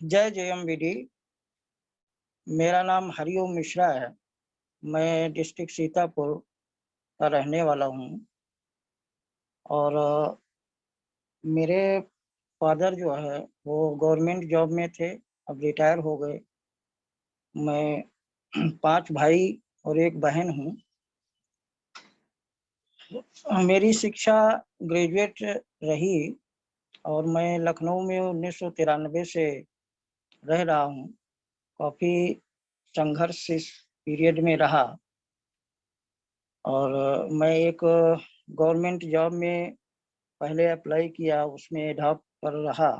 जय जेएमबीडी। मेरा नाम हरिओम मिश्रा है। मैं डिस्ट्रिक्ट सीतापुर का रहने वाला हूँ और मेरे फादर जो है वो गवर्नमेंट जॉब में थे, अब रिटायर हो गए। मैं 5 भाई और एक बहन हूँ। मेरी शिक्षा ग्रेजुएट रही और मैं लखनऊ में 1993 से रह रहा हूँ। काफ़ी संघर्ष इस पीरियड में रहा और मैं एक गवर्नमेंट जॉब में पहले अप्लाई किया, उसमें एडहॉक पर रहा।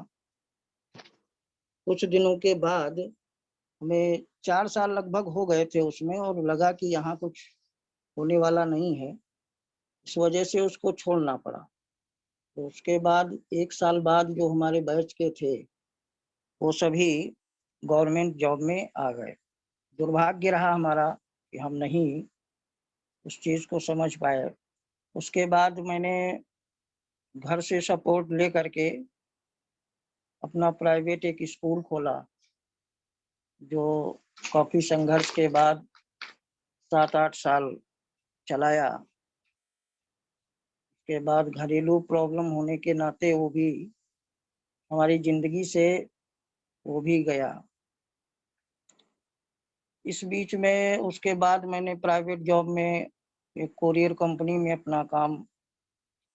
कुछ दिनों के बाद हमें 4 साल लगभग हो गए थे उसमें और लगा कि यहाँ कुछ होने वाला नहीं है, इस वजह से उसको छोड़ना पड़ा। तो उसके बाद 1 साल बाद जो हमारे बैच के थे वो सभी गवर्नमेंट जॉब में आ गए। दुर्भाग्य रहा हमारा कि हम नहीं उस चीज़ को समझ पाए। उसके बाद मैंने घर से सपोर्ट ले करके अपना प्राइवेट एक स्कूल खोला, जो काफ़ी संघर्ष के बाद 7-8 साल चलाया। उसके बाद घरेलू प्रॉब्लम होने के नाते वो भी हमारी ज़िंदगी से वो भी गया। इस बीच में उसके बाद मैंने प्राइवेट जॉब में एक कोरियर कंपनी में अपना काम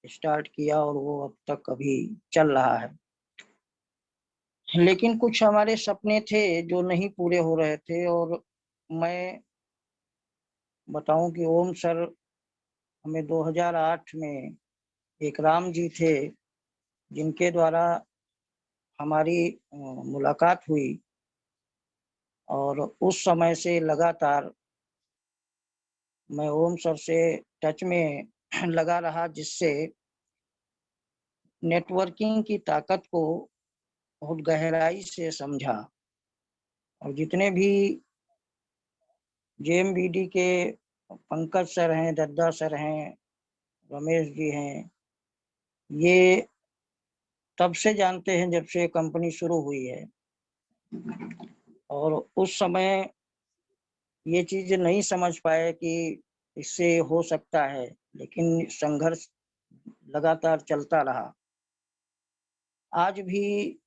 स्टार्ट किया और वो अब तक अभी चल रहा है। लेकिन कुछ हमारे सपने थे जो नहीं पूरे हो रहे थे और मैं बताऊं कि ओम सर हमें 2008 में एक राम जी थे जिनके द्वारा हमारी मुलाकात हुई और उस समय से लगातार मैं ओम सर से टच में लगा रहा, जिससे नेटवर्किंग की ताकत को बहुत गहराई से समझा। और जितने भी जेएमबीडी के पंकज सर हैं, दद्दा सर हैं, रमेश जी हैं, ये तब से जानते हैं जब से कंपनी शुरू हुई है। और उस समय ये चीज नहीं समझ पाए कि इससे हो सकता है, लेकिन संघर्ष लगातार चलता रहा। आज भी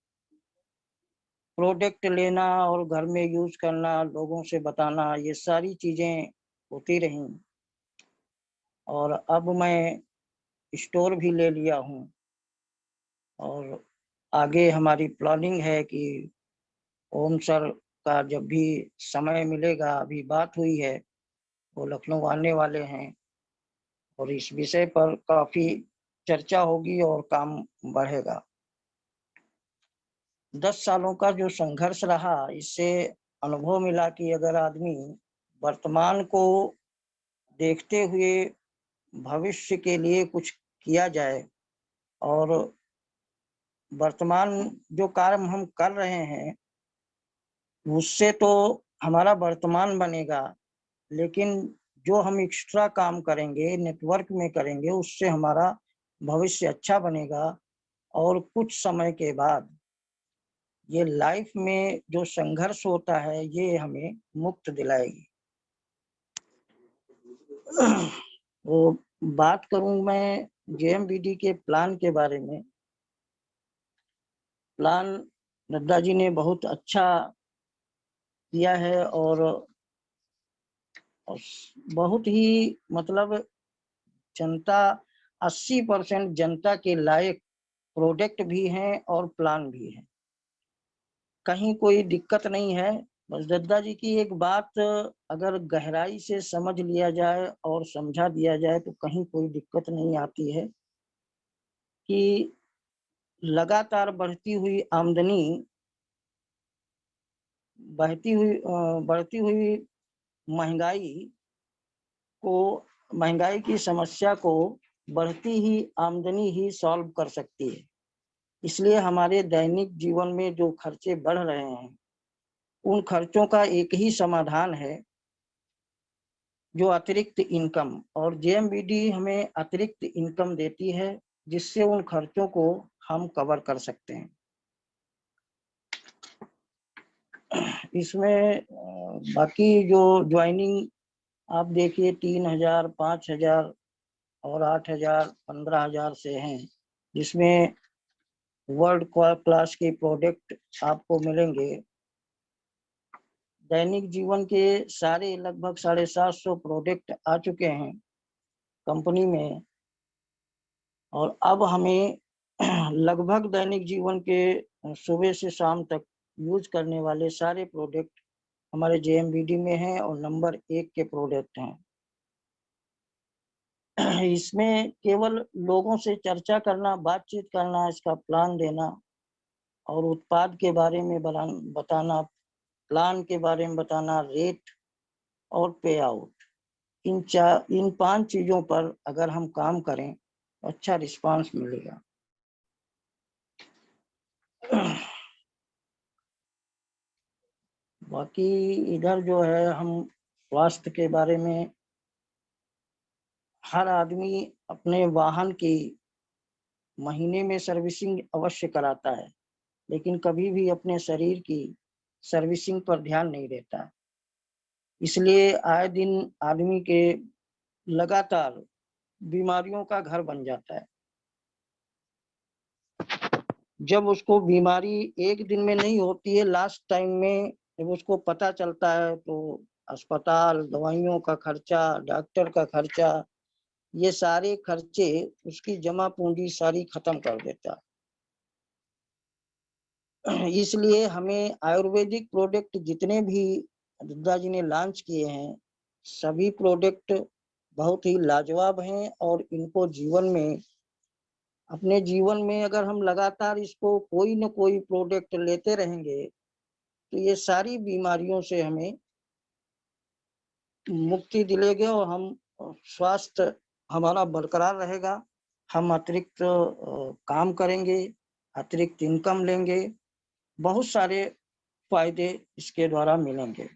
प्रोडक्ट लेना और घर में यूज करना, लोगों से बताना, ये सारी चीजें होती रहीं। और अब मैं स्टोर भी ले लिया हूँ और आगे हमारी प्लानिंग है कि ओम सर का जब भी समय मिलेगा, अभी बात हुई है, वो लखनऊ आने वाले हैं और इस विषय पर काफी चर्चा होगी और काम बढ़ेगा। 10 सालों का जो संघर्ष रहा, इससे अनुभव मिला कि अगर आदमी वर्तमान को देखते हुए भविष्य के लिए कुछ किया जाए और वर्तमान जो कार्य हम कर रहे हैं उससे तो हमारा वर्तमान बनेगा, लेकिन जो हम एक्स्ट्रा काम करेंगे, नेटवर्क में करेंगे, उससे हमारा भविष्य अच्छा बनेगा और कुछ समय के बाद ये लाइफ में जो संघर्ष होता है ये हमें मुक्त दिलाएगी। वो बात करूं मैं जेएमबीडी के प्लान के बारे में। प्लान नड्डा जी ने बहुत अच्छा किया है और बहुत ही मतलब जनता 80% जनता के लायक प्रोडक्ट भी हैं और प्लान भी हैं। कहीं कोई दिक्कत नहीं है। बस दद्दा जी की एक बात अगर गहराई से समझ लिया जाए और समझा दिया जाए तो कहीं कोई दिक्कत नहीं आती है कि लगातार बढ़ती हुई महंगाई को महंगाई की समस्या को बढ़ती ही आमदनी ही सॉल्व कर सकती है। इसलिए हमारे दैनिक जीवन में जो खर्चे बढ़ रहे हैं उन खर्चों का एक ही समाधान है, जो अतिरिक्त इनकम। और जेएमबीडी हमें अतिरिक्त इनकम देती है जिससे उन खर्चों को हम कवर कर सकते हैं। इसमें बाकी जो ज्वाइनिंग आप देखिए 3,000, 5,000 और 8,000, 15,000 से हैं, जिसमें वर्ल्ड क्लास के प्रोडक्ट आपको मिलेंगे। दैनिक जीवन के सारे लगभग 750 प्रोडक्ट आ चुके हैं कंपनी में, और अब हमें लगभग दैनिक जीवन के सुबह से शाम तक यूज करने वाले सारे प्रोडक्ट हमारे जेएमबीडी में हैं और नंबर 1 के प्रोडक्ट हैं। इसमें केवल लोगों से चर्चा करना, बातचीत करना, इसका प्लान देना और उत्पाद के बारे में बताना, प्लान के बारे में बताना, रेट और पे आउट, इन 5 चीजों पर अगर हम काम करें तो अच्छा रिस्पांस मिलेगा। बाकी इधर जो है, हम स्वास्थ्य के बारे में, हर आदमी अपने वाहन की महीने में सर्विसिंग अवश्य कराता है, लेकिन कभी भी अपने शरीर की सर्विसिंग पर ध्यान नहीं देता है। इसलिए आए दिन आदमी के लगातार बीमारियों का घर बन जाता है। जब उसको बीमारी एक दिन में नहीं होती है, लास्ट टाइम में जब उसको पता चलता है, तो अस्पताल, दवाइयों का खर्चा, डॉक्टर का खर्चा, ये सारे खर्चे उसकी जमा पूंजी सारी खत्म कर देता है। इसलिए हमें आयुर्वेदिक प्रोडक्ट जितने भी दुद्धा जी ने लॉन्च किए हैं, सभी प्रोडक्ट बहुत ही लाजवाब हैं, और इनको अपने जीवन में अगर हम लगातार इसको कोई न कोई प्रोडक्ट लेते रहेंगे, तो ये सारी बीमारियों से हमें मुक्ति दिलेगी और हम स्वास्थ्य हमारा बरकरार रहेगा। हम अतिरिक्त काम करेंगे, अतिरिक्त इनकम लेंगे, बहुत सारे फायदे इसके द्वारा मिलेंगे।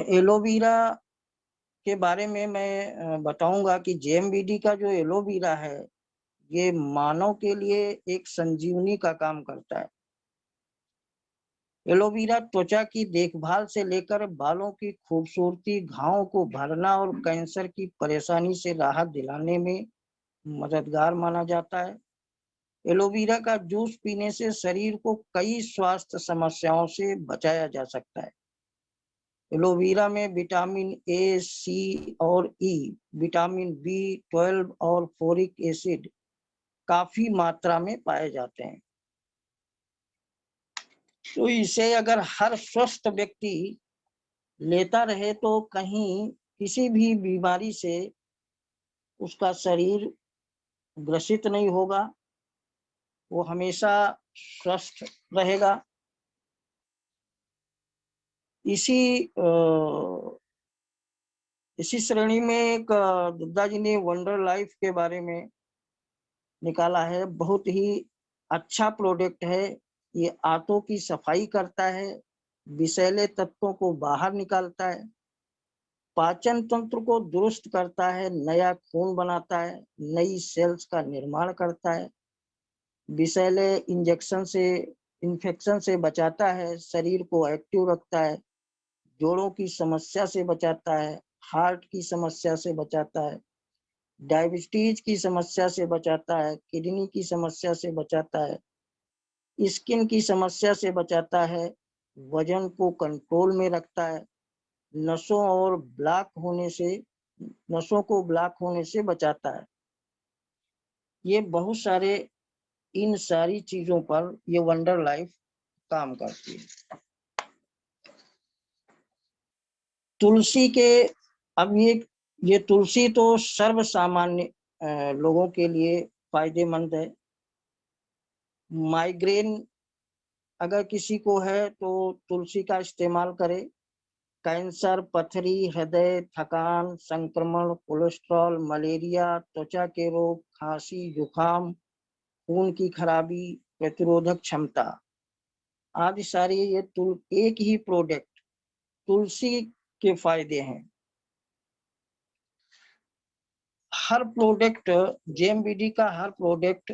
एलोवेरा के बारे में मैं बताऊंगा कि जेएमबीडी का जो एलोवेरा है, ये मानव के लिए एक संजीवनी का काम करता है। एलोवेरा त्वचा की देखभाल से लेकर बालों की खूबसूरती, घावों को भरना और कैंसर की परेशानी से राहत दिलाने में मददगार माना जाता है। एलोवेरा का जूस पीने से शरीर को कई स्वास्थ्य समस्याओं से बचाया जा सकता है। एलोवेरा में विटामिन ए, सी और ई, विटामिन B12 और फोलिक एसिड काफी मात्रा में पाए जाते हैं। तो इसे अगर हर स्वस्थ व्यक्ति लेता रहे, तो कहीं किसी भी बीमारी से उसका शरीर ग्रसित नहीं होगा, वो हमेशा स्वस्थ रहेगा। इसी श्रेणी में एक दुद्धा जी ने वंडर लाइफ के बारे में निकाला है। बहुत ही अच्छा प्रोडक्ट है। ये आंतों की सफाई करता है, विषैले तत्वों को बाहर निकालता है, पाचन तंत्र को दुरुस्त करता है, नया खून बनाता है, नई सेल्स का निर्माण करता है, विषैले इन्फेक्शन से बचाता है, शरीर को एक्टिव रखता है, जोड़ों की समस्या से बचाता है, हार्ट की समस्या से बचाता है, डायबिटीज की समस्या से बचाता है, किडनी की समस्या से बचाता है, स्किन की समस्या से बचाता है, वजन को कंट्रोल में रखता है, नसों को ब्लॉक होने से बचाता है। ये बहुत सारे, इन सारी चीजों पर ये वंडर लाइफ काम करती है। तुलसी के, अब ये तुलसी तो सर्व सामान्य लोगों के लिए फायदेमंद है। माइग्रेन अगर किसी को है तो तुलसी का इस्तेमाल करें। कैंसर, पथरी, हृदय, थकान, संक्रमण, कोलेस्ट्रॉल, मलेरिया, त्वचा के रोग, खांसी, जुकाम, खून की खराबी, प्रतिरोधक क्षमता आदि सारी एक ही प्रोडक्ट तुलसी के फायदे हैं। हर प्रोडक्ट, जेएमबीडी का हर प्रोडक्ट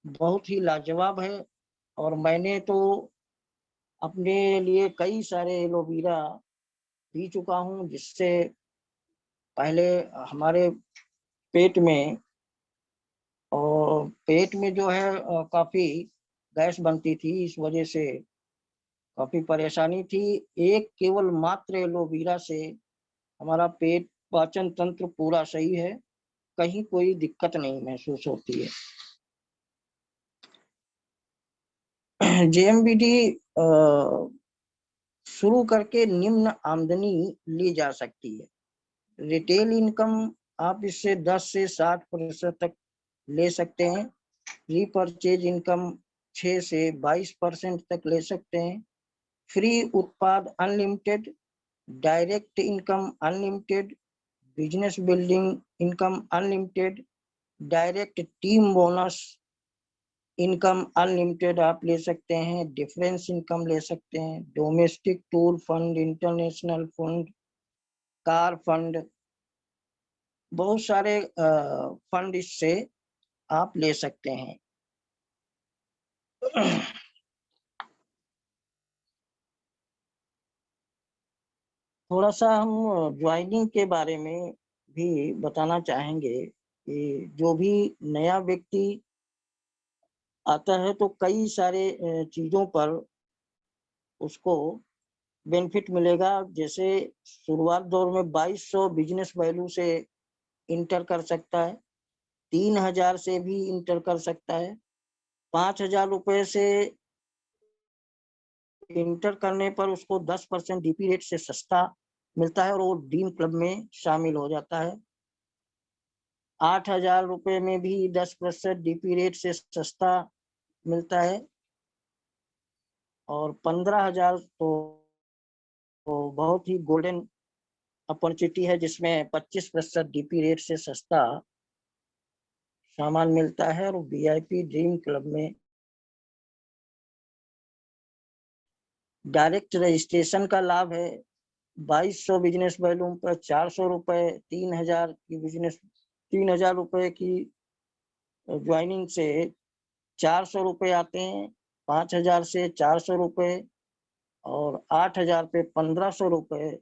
बहुत ही लाजवाब है। और मैंने तो अपने लिए कई सारे एलोवेरा पी चुका हूँ, जिससे पहले हमारे पेट में और पेट में जो है काफी गैस बनती थी, इस वजह से काफी परेशानी थी। एक केवल मात्र एलोवेरा से हमारा पेट पाचन तंत्र पूरा सही है, कहीं कोई दिक्कत नहीं महसूस होती है। जेएमबीडी शुरू करके निम्न आमदनी ली जा सकती है। रिटेल इनकम आप इससे 10 से 60% तक ले सकते हैं। रीपरचेज इनकम 6 से 22% तक ले सकते हैं। फ्री उत्पाद unlimited, direct income unlimited, business building income unlimited, direct team bonus income unlimited आप ले सकते हैं। डिफरेंस इनकम ले सकते हैं। Domestic tour fund, international fund, car fund, बहुत सारे फंड इससे आप ले सकते हैं। थोड़ा सा हम ज्वाइनिंग के बारे में भी बताना चाहेंगे कि जो भी नया व्यक्ति आता है तो कई सारे चीजों पर उसको बेनिफिट मिलेगा। जैसे शुरुआत दौर में 2200 बिजनेस वैल्यू से इंटर कर सकता है, 3000 से भी इंटर कर सकता है, 5000 रुपए से इंटर करने पर उसको 10% डीपी रेट से सस्ता मिलता है और वो ड्रीम क्लब में शामिल हो जाता है। 8000 रुपए में भी 10% डीपी रेट से सस्ता मिलता है और 15,000 तो बहुत ही गोल्डन अपॉर्चुनिटी है, जिसमें 25% डीपी रेट से सस्ता सामान मिलता है और वीआईपी ड्रीम क्लब में डायरेक्ट रजिस्ट्रेशन का लाभ है। 2200 बिजनेस वैल्यूम पर 400 रुपए, 3000 की बिजनेस 3000 रुपए की ज्वाइनिंग से 400 रुपए आते हैं, 5000 से 400 रुपए और 8000 पे 1500 रुपए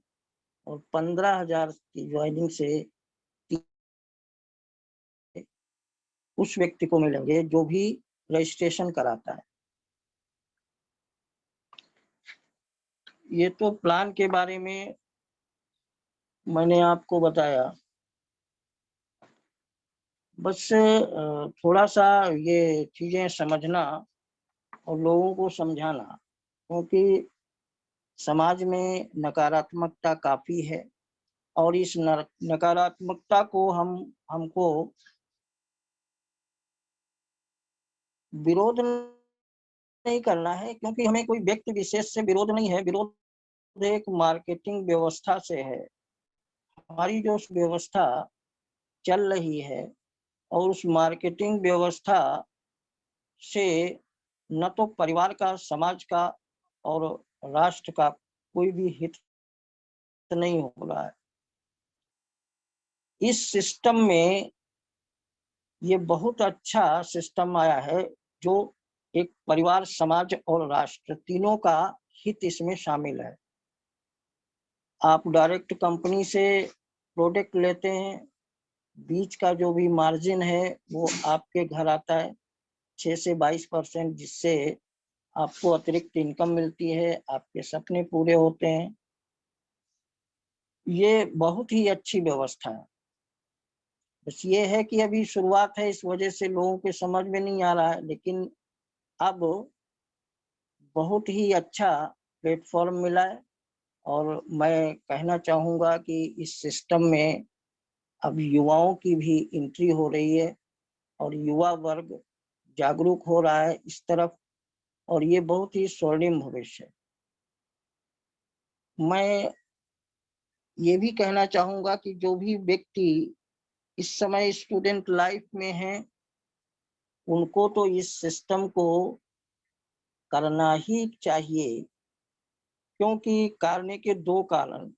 और 15,000 की ज्वाइनिंग से उस व्यक्ति को मिलेंगे जो भी रजिस्ट्रेशन कराता है। ये तो प्लान के बारे में मैंने आपको बताया। बस थोड़ा सा ये चीजें समझना और लोगों को समझाना, क्योंकि समाज में नकारात्मकता काफी है और इस नकारात्मकता को हमको विरोध नहीं करना है, क्योंकि हमें कोई व्यक्ति विशेष से विरोध नहीं है। विरोध एक मार्केटिंग व्यवस्था से है। हमारी जो व्यवस्था चल रही है और उस मार्केटिंग व्यवस्था से न तो परिवार का, समाज का और राष्ट्र का कोई भी हित नहीं हो रहा है। इस सिस्टम में ये बहुत अच्छा सिस्टम आया है, जो एक परिवार, समाज और राष्ट्र तीनों का हित इसमें शामिल है। आप डायरेक्ट कंपनी से प्रोडक्ट लेते हैं, बीच का जो भी मार्जिन है वो आपके घर आता है 6 से 22%, जिससे आपको अतिरिक्त इनकम मिलती है, आपके सपने पूरे होते हैं। ये बहुत ही अच्छी व्यवस्था है। बस ये है कि अभी शुरुआत है, इस वजह से लोगों के समझ में नहीं आ रहा है, लेकिन अब बहुत ही अच्छा प्लेटफॉर्म मिला है और मैं कहना चाहूँगा कि इस सिस्टम में अब युवाओं की भी एंट्री हो रही है और युवा वर्ग जागरूक हो रहा है इस तरफ, और ये बहुत ही स्वर्णिम भविष्य है। मैं ये भी कहना चाहूँगा कि जो भी व्यक्ति इस समय स्टूडेंट लाइफ में है, उनको तो इस सिस्टम को करना ही चाहिए, क्योंकि करने के दो कारण,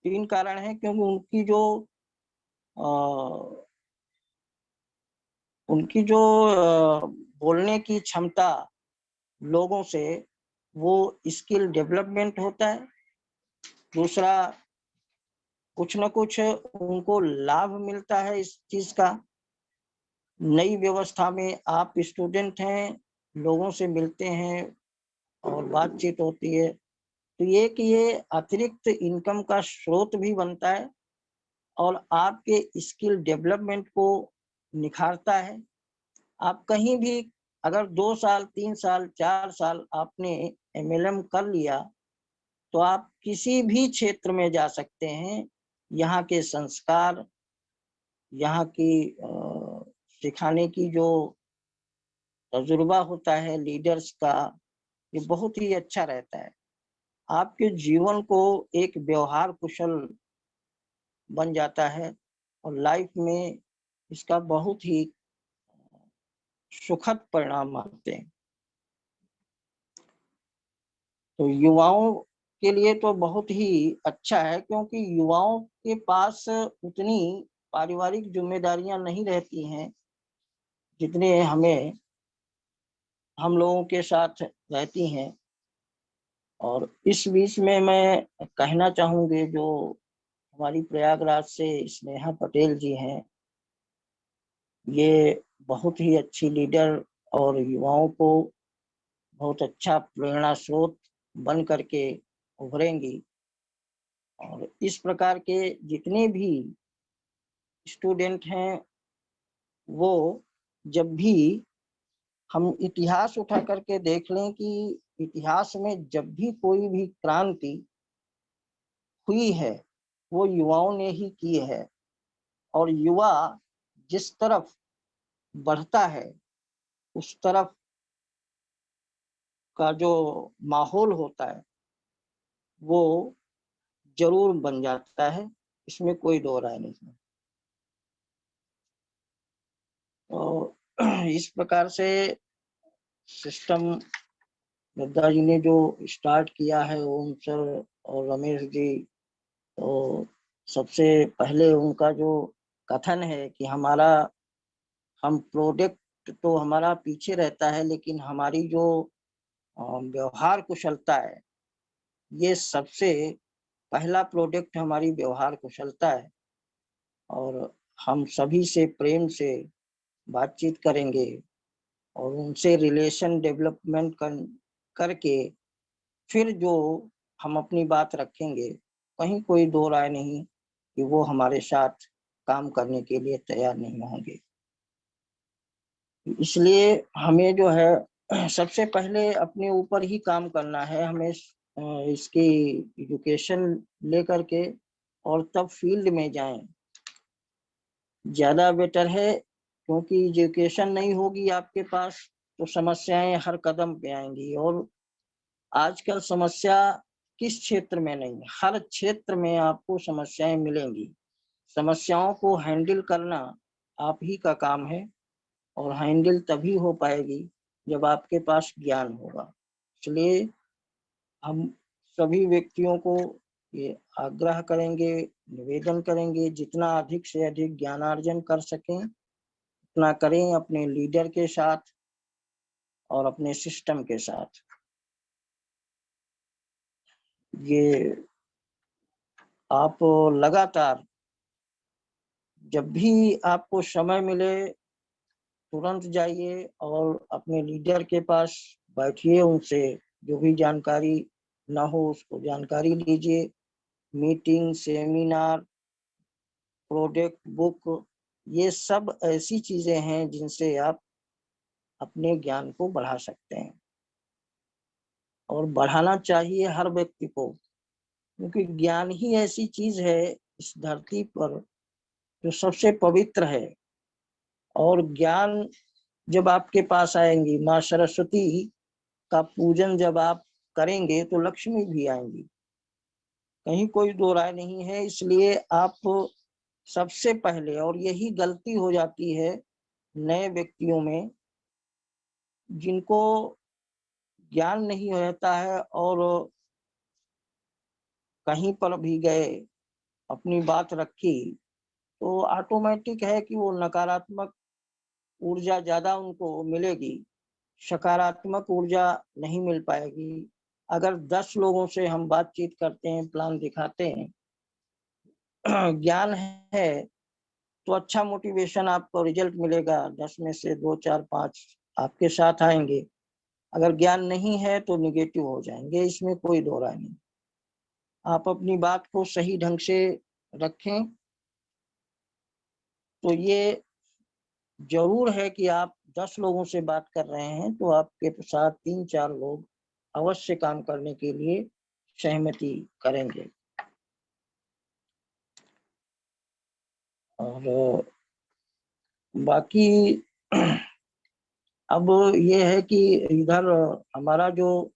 तीन कारण हैं। क्योंकि उनकी जो बोलने की क्षमता लोगों से वो स्किल डेवलपमेंट होता है। दूसरा, कुछ न कुछ उनको लाभ मिलता है इस चीज का। नई व्यवस्था में आप स्टूडेंट हैं, लोगों से मिलते हैं और बातचीत होती है, तो ये अतिरिक्त इनकम का स्रोत भी बनता है और आपके स्किल डेवलपमेंट को निखारता है। आप कहीं भी अगर 2 साल, 3 साल, 4 साल आपने एमएलएम कर लिया, तो आप किसी भी क्षेत्र में जा सकते हैं। यहाँ के संस्कार, यहाँ की सिखाने की जो तजुर्बा होता है लीडर्स का, ये बहुत ही अच्छा रहता है। आपके जीवन को एक व्यवहार कुशल बन जाता है और लाइफ में इसका बहुत ही सुखद परिणाम आते हैं। तो युवाओं के लिए तो बहुत ही अच्छा है, क्योंकि युवाओं के पास उतनी पारिवारिक जिम्मेदारियां नहीं रहती हैं जितने हम लोगों के साथ रहती हैं। और इस बीच में मैं कहना चाहूँगी, जो हमारी प्रयागराज से स्नेहा पटेल जी हैं, ये बहुत ही अच्छी लीडर और युवाओं को बहुत अच्छा प्रेरणा स्रोत बन करके उभरेंगी। और इस प्रकार के जितने भी स्टूडेंट हैं, वो जब भी हम इतिहास उठा करके देख लें कि इतिहास में जब भी कोई भी क्रांति हुई है, वो युवाओं ने ही की है। और युवा जिस तरफ बढ़ता है, उस तरफ का जो माहौल होता है वो जरूर बन जाता है, इसमें कोई दो राय नहीं है। तो इस प्रकार से सिस्टम गद्दा जी ने जो स्टार्ट किया है, ओम सर और रमेश जी, तो सबसे पहले उनका जो कथन है कि हम प्रोडक्ट तो हमारा पीछे रहता है, लेकिन हमारी जो व्यवहार कुशलता है, ये सबसे पहला प्रोडक्ट हमारी व्यवहार कुशलता है। और हम सभी से प्रेम से बातचीत करेंगे और उनसे रिलेशन डेवलपमेंट करके फिर जो हम अपनी बात रखेंगे, कहीं कोई दो राय नहीं कि वो हमारे साथ काम करने के लिए तैयार नहीं होंगे। इसलिए हमें जो है सबसे पहले अपने ऊपर ही काम करना है। हमें इसकी एजुकेशन लेकर के और तब फील्ड में जाएं, ज़्यादा बेटर है। क्योंकि एजुकेशन नहीं होगी आपके पास तो समस्याएं हर कदम पे आएंगी। और आजकल समस्या किस क्षेत्र में नहीं, हर क्षेत्र में आपको समस्याएं मिलेंगी। समस्याओं को हैंडल करना आप ही का काम है, और हैंडल तभी हो पाएगी जब आपके पास ज्ञान होगा। इसलिए हम सभी व्यक्तियों को ये आग्रह करेंगे, निवेदन करेंगे, जितना अधिक से अधिक ज्ञानार्जन कर सकें उतना करें, अपने लीडर के साथ और अपने सिस्टम के साथ। ये आप लगातार जब भी आपको समय मिले, तुरंत जाइए और अपने लीडर के पास बैठिए, उनसे जो भी जानकारी ना हो उसको जानकारी लीजिए। मीटिंग, सेमिनार, प्रोडक्ट बुक, ये सब ऐसी चीजें हैं जिनसे आप अपने ज्ञान को बढ़ा सकते हैं, और बढ़ाना चाहिए हर व्यक्ति को। क्योंकि ज्ञान ही ऐसी चीज है इस धरती पर जो सबसे पवित्र है। और ज्ञान जब आपके पास आएंगी, माँ सरस्वती का पूजन जब आप करेंगे तो लक्ष्मी भी आएंगी, कहीं कोई दो राय नहीं है। इसलिए आप सबसे पहले, और यही गलती हो जाती है नए व्यक्तियों में, जिनको ज्ञान नहीं रहता है और कहीं पर भी गए, अपनी बात रखी, तो ऑटोमेटिक है कि वो नकारात्मक ऊर्जा ज्यादा उनको मिलेगी। सकारात्मक ऊर्जा नहीं मिल पाएगी। अगर 10 लोगों से हम बातचीत करते हैं, प्लान दिखाते हैं, ज्ञान है तो अच्छा मोटिवेशन आपको रिजल्ट मिलेगा। 10 में से 2, 4, 5 आपके साथ आएंगे। अगर ज्ञान नहीं है तो निगेटिव हो जाएंगे, इसमें कोई दो राय नहीं। आप अपनी बात को सही ढंग से रखें तो ये जरूर है कि आप 10 लोगों से बात कर रहे हैं तो आपके साथ 3-4 लोग अवश्य काम करने के लिए सहमति करेंगे। और बाकी अब ये है कि इधर हमारा जो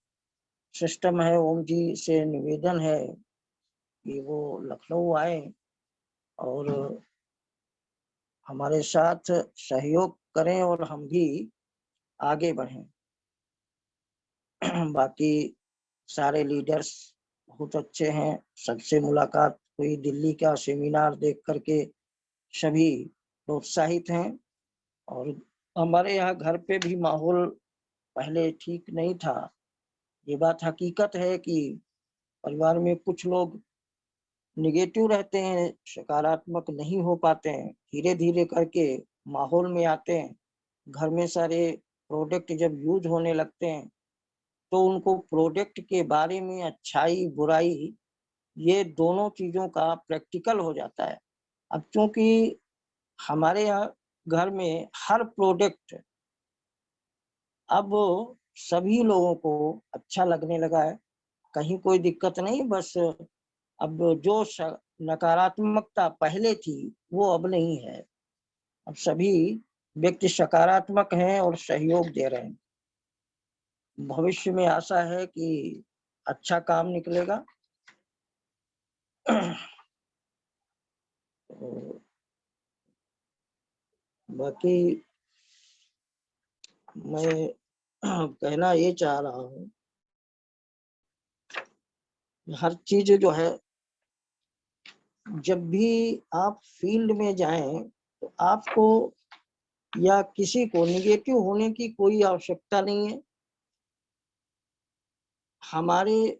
सिस्टम है, ओम जी से निवेदन है कि वो लखनऊ आए और हमारे साथ सहयोग करें और हम भी आगे बढ़ें। बाकी सारे लीडर्स बहुत अच्छे हैं, सबसे मुलाकात हुई, दिल्ली का सेमिनार देख करके सभी प्रोत्साहित हैं। और हमारे यहाँ घर पे भी माहौल पहले ठीक नहीं था। ये बात हकीकत है कि परिवार में कुछ लोग निगेटिव रहते हैं, सकारात्मक नहीं हो पाते हैं। धीरे धीरे करके माहौल में आते हैं। घर में सारे प्रोडक्ट जब यूज होने लगते हैं तो उनको प्रोडक्ट के बारे में अच्छाई बुराई ये दोनों चीजों का प्रैक्टिकल हो जाता है। अब क्योंकि हमारे यहाँ घर में हर प्रोडक्ट अब सभी लोगों को अच्छा लगने लगा है, कहीं कोई दिक्कत नहीं। बस अब जो नकारात्मकता पहले थी वो अब नहीं है। अब सभी व्यक्ति सकारात्मक हैं और सहयोग दे रहे हैं। भविष्य में आशा है कि अच्छा काम निकलेगा। तो बाकी मैं कहना ये चाह रहा हूँ, हर चीज जो है, जब भी आप फील्ड में जाएं तो आपको या किसी को निगेटिव होने की कोई आवश्यकता नहीं है। हमारे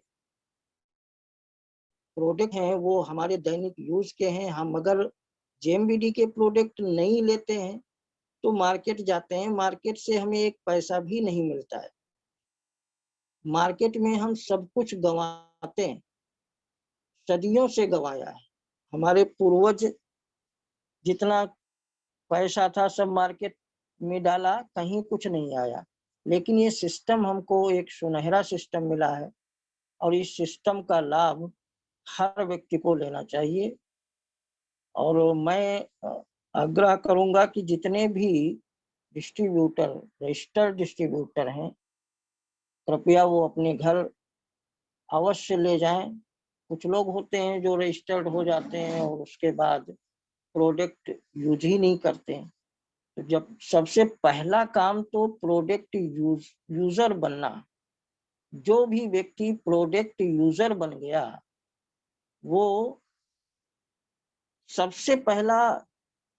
प्रोडक्ट हैं वो हमारे दैनिक यूज के हैं। हम अगर जेएमबीडी के प्रोडक्ट नहीं लेते हैं तो मार्केट जाते हैं, मार्केट से हमें एक पैसा भी नहीं मिलता है। मार्केट में हम सब कुछ गंवाते हैं, सदियों से गंवाया है। हमारे पूर्वज जितना पैसा था सब मार्केट में डाला, कहीं कुछ नहीं आया। लेकिन ये सिस्टम हमको एक सुनहरा सिस्टम मिला है और इस सिस्टम का लाभ हर व्यक्ति को लेना चाहिए। और मैं आग्रह करूंगा कि जितने भी डिस्ट्रीब्यूटर, रजिस्टर्ड डिस्ट्रीब्यूटर हैं, कृपया वो अपने घर अवश्य ले जाएं। कुछ लोग होते हैं जो रजिस्टर्ड हो जाते हैं और उसके बाद प्रोडक्ट यूज ही नहीं करते हैं। तो जब सबसे पहला काम तो प्रोडक्ट यूजर बनना। जो भी व्यक्ति प्रोडक्ट यूजर बन गया वो सबसे पहला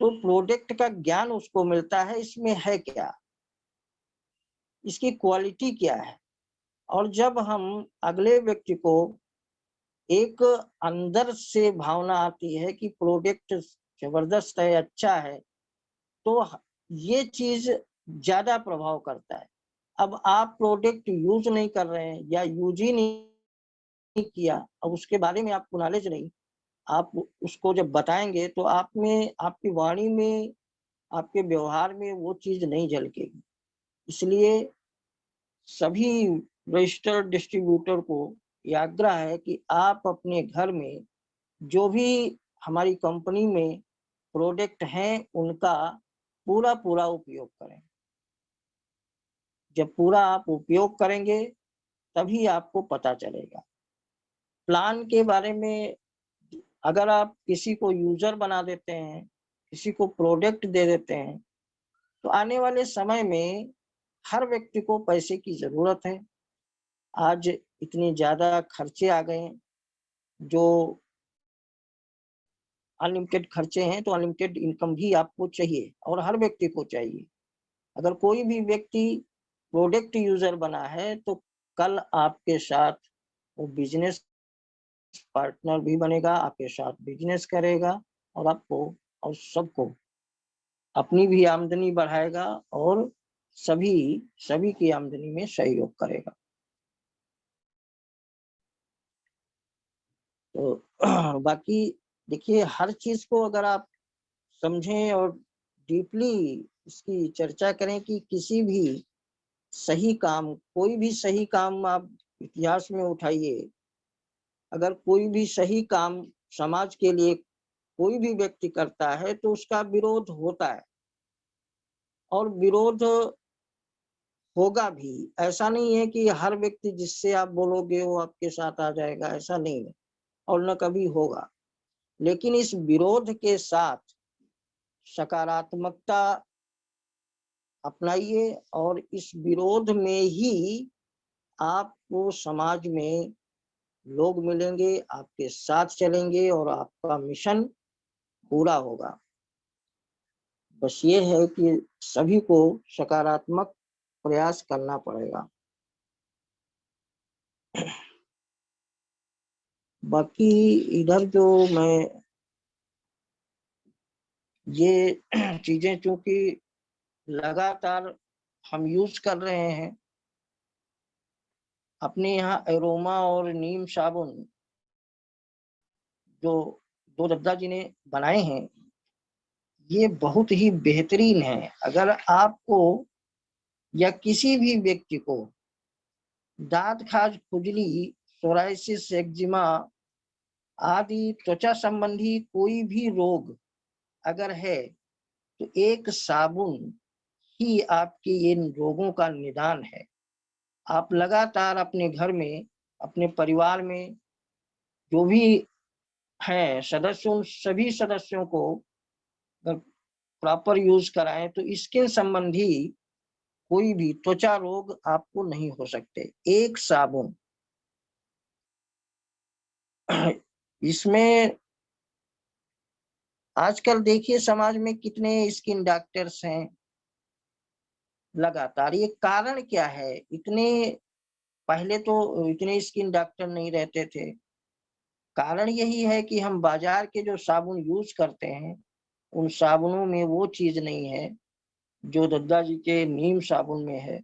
तो प्रोडक्ट का ज्ञान उसको मिलता है, इसमें है क्या, इसकी क्वालिटी क्या है। और जब हम अगले व्यक्ति को एक अंदर से भावना आती है कि प्रोडक्ट जबरदस्त है, अच्छा है, तो ये चीज ज्यादा प्रभाव करता है। अब आप प्रोडक्ट यूज नहीं कर रहे हैं या यूज ही नहीं किया, अब उसके बारे में आपको नॉलेज नहीं, आप उसको जब बताएंगे तो आप में, आपकी वाणी में, आपके व्यवहार में वो चीज नहीं झलकेगी। इसलिए सभी रजिस्टर्ड डिस्ट्रीब्यूटर को ये आग्रह है कि आप अपने घर में जो भी हमारी कंपनी में प्रोडक्ट हैं उनका पूरा पूरा उपयोग करें। जब पूरा आप उपयोग करेंगे तभी आपको पता चलेगा। प्लान के बारे में अगर आप किसी को यूजर बना देते हैं, किसी को प्रोडक्ट दे देते हैं, तो आने वाले समय में हर व्यक्ति को पैसे की जरूरत है। आज इतने ज्यादा खर्चे आ गए हैं, जो अनलिमिटेड खर्चे हैं, तो अनलिमिटेड इनकम भी आपको चाहिए और हर व्यक्ति को चाहिए। अगर कोई भी व्यक्ति प्रोडक्ट यूजर बना है तो कल आपके साथ वो बिजनेस पार्टनर भी बनेगा, आपके साथ बिजनेस करेगा और आपको और सबको अपनी भी आमदनी बढ़ाएगा और सभी की आमदनी में सहयोग करेगा। तो बाकी देखिए, हर चीज को अगर आप समझें और डीपली इसकी चर्चा करें कि किसी भी सही काम, कोई भी सही काम आप इतिहास में उठाइए, अगर कोई भी सही काम समाज के लिए कोई भी व्यक्ति करता है तो उसका विरोध होता है और विरोध होगा भी। ऐसा नहीं है कि हर व्यक्ति जिससे आप बोलोगे वो आपके साथ आ जाएगा, ऐसा नहीं है और न कभी होगा। लेकिन इस विरोध के साथ सकारात्मकता अपनाइए और इस विरोध में ही आपको समाज में लोग मिलेंगे, आपके साथ चलेंगे और आपका मिशन पूरा होगा। बस ये है कि सभी को सकारात्मक प्रयास करना पड़ेगा। बाकी इधर जो मैं ये चीजें चूंकि लगातार हम यूज कर रहे हैं, अपने यहाँ एरोमा और नीम साबुन जो दो दद्दा जी ने बनाए हैं, ये बहुत ही बेहतरीन है। अगर आपको या किसी भी व्यक्ति को दांत खाज, खुजली, सोराइसिस, एक्जिमा आदि त्वचा संबंधी कोई भी रोग अगर है तो एक साबुन ही आपके इन रोगों का निदान है। आप लगातार अपने घर में, अपने परिवार में जो भी हैं सदस्य, उन सभी सदस्यों को प्रॉपर यूज कराएं तो स्किन संबंधी कोई भी त्वचा रोग आपको नहीं हो सकते। एक साबुन इसमें आजकल देखिए समाज में कितने स्किन डॉक्टर्स हैं लगातार। ये कारण क्या है? इतने पहले तो इतने स्किन डॉक्टर नहीं रहते थे। कारण यही है कि हम बाजार के जो साबुन यूज करते हैं उन साबुनों में वो चीज नहीं है जो दद्दा जी के नीम साबुन में है।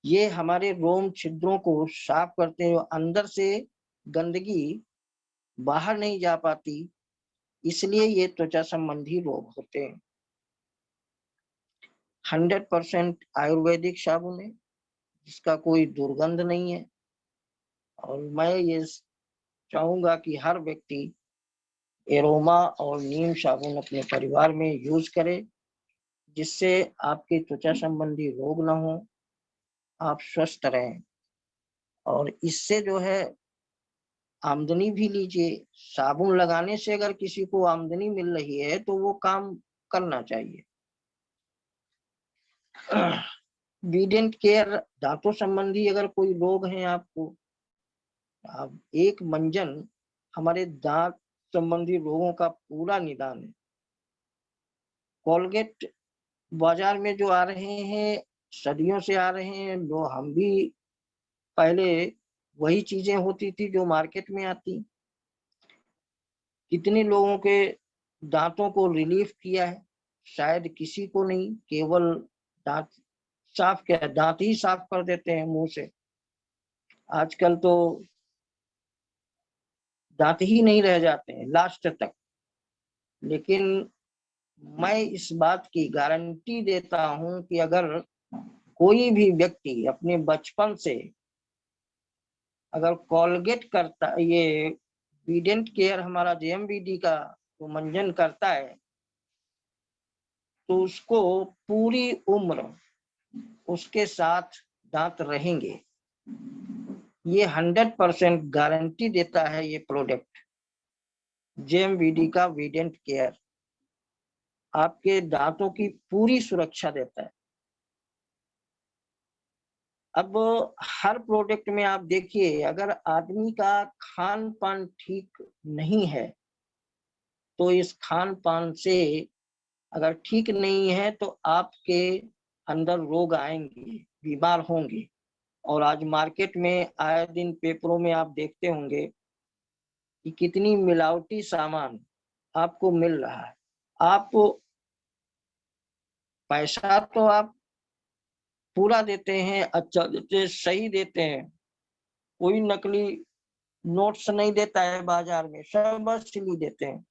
ये हमारे रोम छिद्रों को साफ करते हैं, अंदर से गंदगी बाहर नहीं जा पाती, इसलिए ये त्वचा संबंधी रोग होते हैं। 100% आयुर्वेदिक साबुन है जिसका कोई दुर्गंध नहीं है और मैं ये चाहूंगा कि हर व्यक्ति एरोमा और नीम साबुन अपने परिवार में यूज करे, जिससे आपके त्वचा संबंधी रोग ना हो, आप स्वस्थ रहें और इससे जो है आमदनी भी लीजिए। साबुन लगाने से अगर किसी को आमदनी मिल रही है तो वो काम करना चाहिए। वीडेंट केयर, दांतों संबंधी अगर कोई रोग है आपको, आप एक मंजन हमारे दांत संबंधी रोगों का पूरा निदान है। कोलगेट बाजार में जो आ रहे हैं, सदियों से आ रहे हैं, जो हम भी पहले वही चीजें होती थी जो मार्केट में आती। कितने लोगों के दांतों को रिलीफ किया है? शायद किसी को नहीं। केवल दांत साफ, क्या दांत ही साफ कर देते हैं मुंह से। आजकल तो दांत ही नहीं रह जाते हैं लास्ट तक। लेकिन मैं इस बात की गारंटी देता हूं कि अगर कोई भी व्यक्ति अपने बचपन से अगर कोलगेट करता, ये वीडेंट केयर हमारा जेएमवीडी का तो मंजन करता है, तो उसको पूरी उम्र उसके साथ दांत रहेंगे। ये 100% गारंटी देता है ये प्रोडक्ट जेएमवीडी का वीडेंट केयर, आपके दांतों की पूरी सुरक्षा देता है। अब हर प्रोडक्ट में आप देखिए, अगर आदमी का खान पान ठीक नहीं है तो इस खान पान से, अगर ठीक नहीं है तो आपके अंदर रोग आएंगे। बीमार होंगे। और आज मार्केट में आए दिन पेपरों में आप देखते होंगे कि कितनी मिलावटी सामान आपको मिल रहा है। आप पैसा तो आप पूरा देते हैं, अच्छा देते हैं, सही देते हैं, कोई नकली नोट्स नहीं देता है बाजार में, सब असली देते हैं।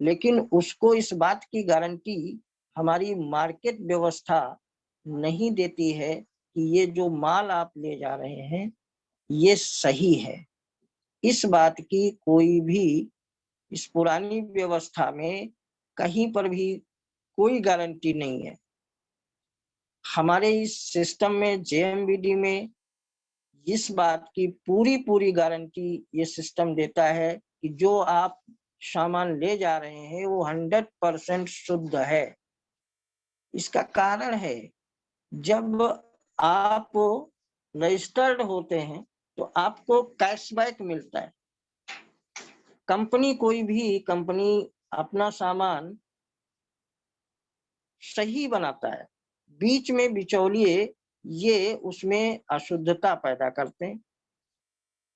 लेकिन उसको इस बात की गारंटी हमारी मार्केट व्यवस्था नहीं देती है कि ये जो माल आप ले जा रहे हैं, ये सही है। इस बात की कोई भी इस पुरानी व्यवस्था में कहीं पर भी कोई गारंटी नहीं है। हमारे इस सिस्टम में जेएमबीडी में इस बात की पूरी गारंटी ये सिस्टम देता है कि जो आप सामान ले जा रहे हैं वो 100% शुद्ध है। इसका कारण है, जब आप रजिस्टर्ड होते हैं तो आपको कैशबैक मिलता है। कोई भी कंपनी अपना सामान सही बनाता है, बीच में बिचौलिए ये उसमें अशुद्धता पैदा करते हैं।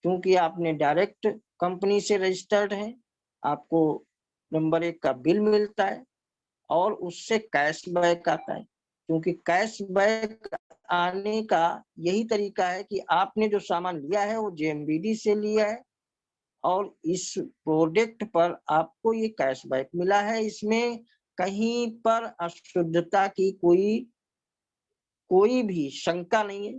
क्योंकि आपने डायरेक्ट कंपनी से रजिस्टर्ड है, आपको नंबर 1 का बिल मिलता है और उससे कैशबैक आता है। क्योंकि कैशबैक आने का यही तरीका है कि आपने जो सामान लिया है वो जेएमबीडी से लिया है और इस प्रोडक्ट पर आपको ये कैशबैक मिला है। इसमें कहीं पर अशुद्धता की कोई भी शंका नहीं है।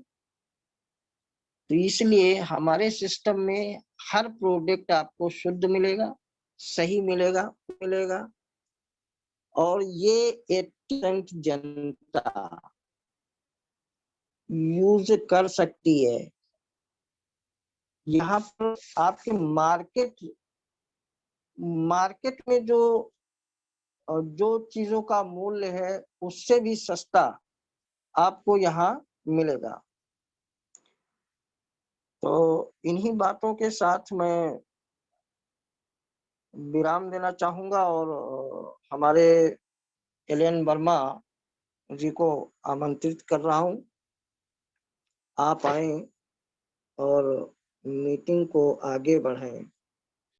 तो इसलिए हमारे सिस्टम में हर प्रोडक्ट आपको शुद्ध मिलेगा, सही मिलेगा और ये 80% जनता यूज कर सकती है। यहाँ पर आपके मार्केट में जो चीजों का मूल्य है उससे भी सस्ता आपको यहाँ मिलेगा। तो इन्हीं बातों के साथ मैं विराम देना चाहूंगा और हमारे एलियन वर्मा जी को आमंत्रित कर रहा हूं, आप आए और मीटिंग को आगे बढ़ाएं।